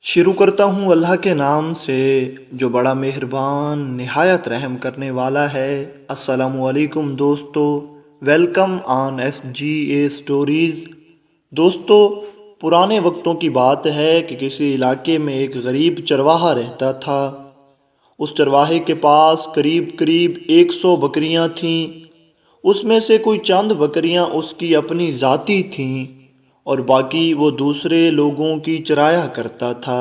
शुरू करता हूँ अल्लाह के नाम से जो बड़ा मेहरबान निहायत रहम करने वाला है। अस्सलामु अलैकुम दोस्तों, वेलकम ऑन SGA स्टोरीज़। दोस्तों, पुराने वक्तों की बात है कि किसी इलाके में एक गरीब चरवाहा रहता था। उस चरवाहे के पास करीब करीब 100 बकरियां थीं। उसमें से कोई चंद बकरियां उसकी अपनी ज़ाती थीं और बाकी वो दूसरे लोगों की चराया करता था।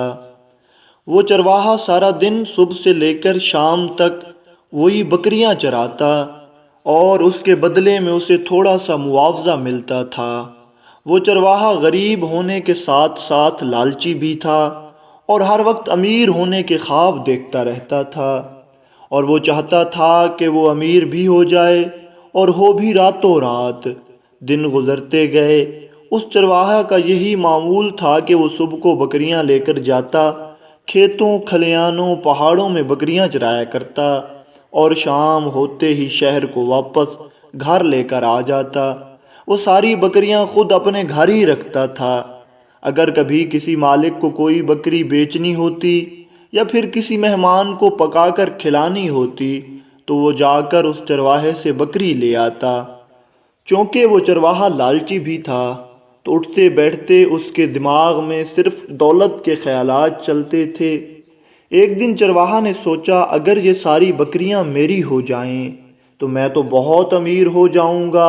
वो चरवाहा सारा दिन सुबह से लेकर शाम तक वही बकरियां चराता और उसके बदले में उसे थोड़ा सा मुआवजा मिलता था। वो चरवाहा गरीब होने के साथ साथ लालची भी था और हर वक्त अमीर होने के ख्वाब देखता रहता था। और वो चाहता था कि वो अमीर भी हो जाए और हो भी रातों रात। दिन गुजरते गए। उस चरवाहा का यही मामूल था कि वो सुबह को बकरियां लेकर जाता, खेतों खलियानों पहाड़ों में बकरियां चराया करता और शाम होते ही शहर को वापस घर लेकर आ जाता। वो सारी बकरियां खुद अपने घर ही रखता था। अगर कभी किसी मालिक को कोई बकरी बेचनी होती या फिर किसी मेहमान को पकाकर खिलानी होती तो वो जाकर उस चरवाहे से बकरी ले आता। चूँकि वो चरवाहा लालची भी था तो उठते बैठते उसके दिमाग में सिर्फ दौलत के ख्यालात चलते थे। एक दिन चरवाहा ने सोचा, अगर ये सारी बकरियां मेरी हो जाएं तो मैं तो बहुत अमीर हो जाऊंगा।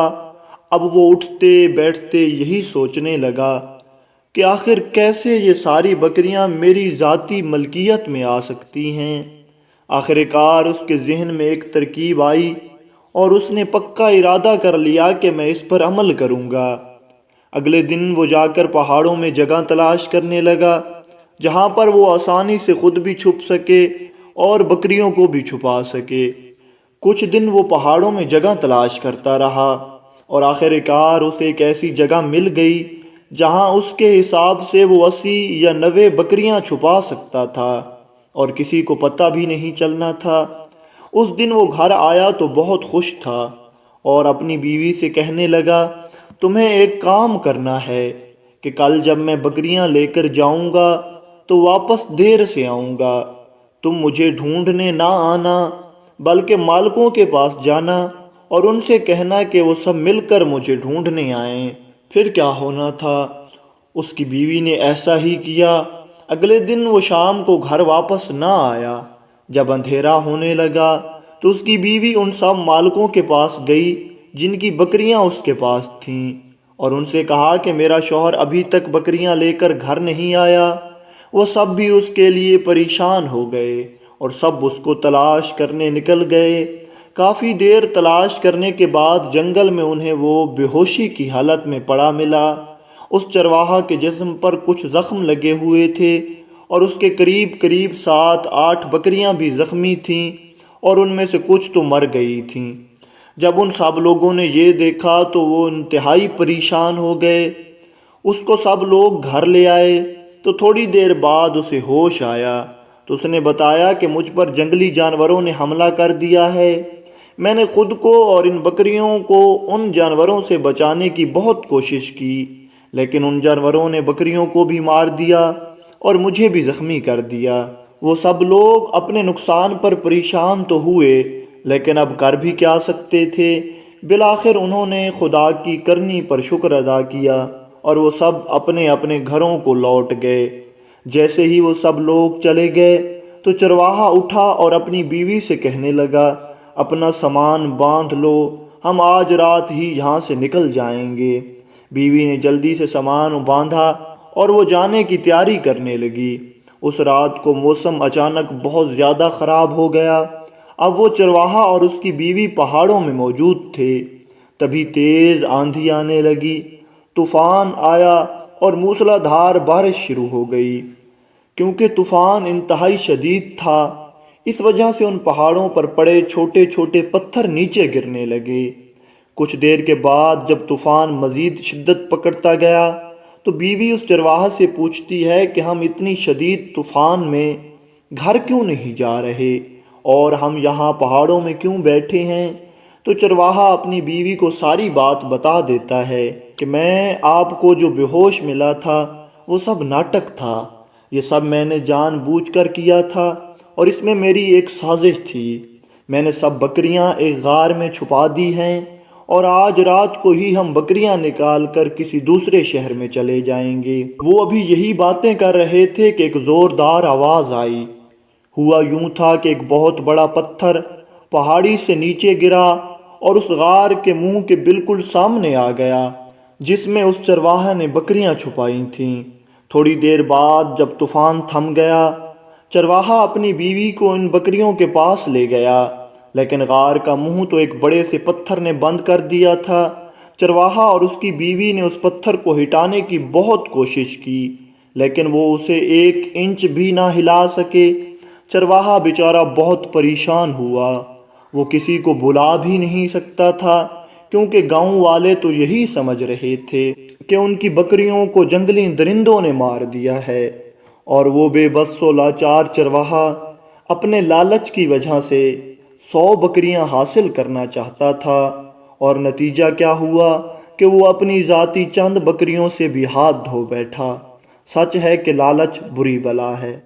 अब वो उठते बैठते यही सोचने लगा कि आखिर कैसे ये सारी बकरियां मेरी ज़ाती मलकियत में आ सकती हैं। आखिरकार उसके जहन में एक तरकीब आई और उसने पक्का इरादा कर लिया कि मैं इस पर अमल करूंगा। अगले दिन वो जाकर पहाड़ों में जगह तलाश करने लगा जहां पर वो आसानी से खुद भी छुप सके और बकरियों को भी छुपा सके। कुछ दिन वो पहाड़ों में जगह तलाश करता रहा और आखिरकार उसे एक ऐसी जगह मिल गई जहां उसके हिसाब से वो 80 या 90 बकरियां छुपा सकता था और किसी को पता भी नहीं चलना था। उस दिन वो घर आया तो बहुत खुश था और अपनी बीवी से कहने लगा, तुम्हें एक काम करना है कि कल जब मैं बकरियां लेकर जाऊंगा तो वापस देर से आऊंगा। तुम मुझे ढूंढने ना आना बल्कि मालिकों के पास जाना और उनसे कहना कि वो सब मिलकर मुझे ढूंढने आएं। फिर क्या होना था, उसकी बीवी ने ऐसा ही किया। अगले दिन वो शाम को घर वापस ना आया। जब अंधेरा होने लगा तो उसकी बीवी उन सब मालिकों के पास गई जिनकी बकरियां उसके पास थीं और उनसे कहा कि मेरा शौहर अभी तक बकरियां लेकर घर नहीं आया। वो सब भी उसके लिए परेशान हो गए और सब उसको तलाश करने निकल गए। काफ़ी देर तलाश करने के बाद जंगल में उन्हें वो बेहोशी की हालत में पड़ा मिला। उस चरवाहा के जिस्म पर कुछ ज़ख्म लगे हुए थे और उसके करीब करीब 7-8 बकरियां भी ज़ख्मी थीं और उनमें से कुछ तो मर गई थीं। जब उन सब लोगों ने ये देखा तो वो इंतहाई परेशान हो गए। उसको सब लोग घर ले आए तो थोड़ी देर बाद उसे होश आया तो उसने बताया कि मुझ पर जंगली जानवरों ने हमला कर दिया है। मैंने खुद को और इन बकरियों को उन जानवरों से बचाने की बहुत कोशिश की लेकिन उन जानवरों ने बकरियों को भी मार दिया और मुझे भी ज़ख्मी कर दिया। वो सब लोग अपने नुकसान पर परेशान तो हुए लेकिन अब कर भी क्या सकते थे। बिलाखिर उन्होंने खुदा की करनी पर शुक्र अदा किया और वो सब अपने अपने घरों को लौट गए। जैसे ही वो सब लोग चले गए तो चरवाहा उठा और अपनी बीवी से कहने लगा, अपना सामान बांध लो, हम आज रात ही यहाँ से निकल जाएंगे। बीवी ने जल्दी से सामान बांधा और वो जाने की तैयारी करने लगी। उस रात को मौसम अचानक बहुत ज़्यादा ख़राब हो गया। अब वो चरवाहा और उसकी बीवी पहाड़ों में मौजूद थे। तभी तेज़ आंधी आने लगी, तूफ़ान आया और मूसलाधार बारिश शुरू हो गई। क्योंकि तूफ़ान इंतहाई शदीद था इस वजह से उन पहाड़ों पर पड़े छोटे छोटे पत्थर नीचे गिरने लगे। कुछ देर के बाद जब तूफ़ान मज़ीद शिद्दत पकड़ता गया तो बीवी उस चरवाहा से पूछती है कि हम इतनी शदीद तूफ़ान में घर क्यों नहीं जा रहे और हम यहाँ पहाड़ों में क्यों बैठे हैं। तो चरवाहा अपनी बीवी को सारी बात बता देता है कि मैं आपको जो बेहोश मिला था वो सब नाटक था। یہ سب میں نے جان بوجھ کر کیا تھا اور اس میں میری ایک سازش تھی۔ میں نے سب بکریاں ایک غار میں چھپا دی ہیں اور آج رات کو ہی ہم بکریاں نکال کر کسی دوسرے شہر میں چلے جائیں گے۔ وہ ابھی یہی باتیں کر رہے تھے کہ ایک زوردار آواز آئی۔ ہوا یوں تھا کہ ایک بہت بڑا پتھر پہاڑی سے نیچے گرا اور اس غار کے منہ کے بالکل سامنے آ گیا جس میں اس چرواہا نے بکریاں چھپائی تھیں۔ تھوڑی دیر بعد جب طوفان تھم گیا، چرواہا اپنی بیوی کو ان بکریوں کے پاس لے گیا، لیکن غار کا منہ تو ایک بڑے سے پتھر نے بند کر دیا تھا۔ چرواہا اور اس کی بیوی نے اس پتھر کو ہٹانے کی بہت کوشش کی، لیکن وہ اسے 1 انچ بھی نہ ہلا سکے۔ چرواہا بیچارہ بہت پریشان ہوا۔ وہ کسی کو بلا بھی نہیں سکتا تھا، کیونکہ گاؤں والے تو یہی سمجھ رہے تھے کہ ان کی بکریوں کو جنگلی درندوں نے مار دیا ہے، اور وہ بے بس و لاچار چرواہا اپنے لالچ کی وجہ سے 100 بکریاں حاصل کرنا چاہتا تھا، اور نتیجہ کیا ہوا کہ وہ اپنی ذاتی چند بکریوں سے بھی ہاتھ دھو بیٹھا۔ سچ ہے کہ لالچ بری بلا ہے۔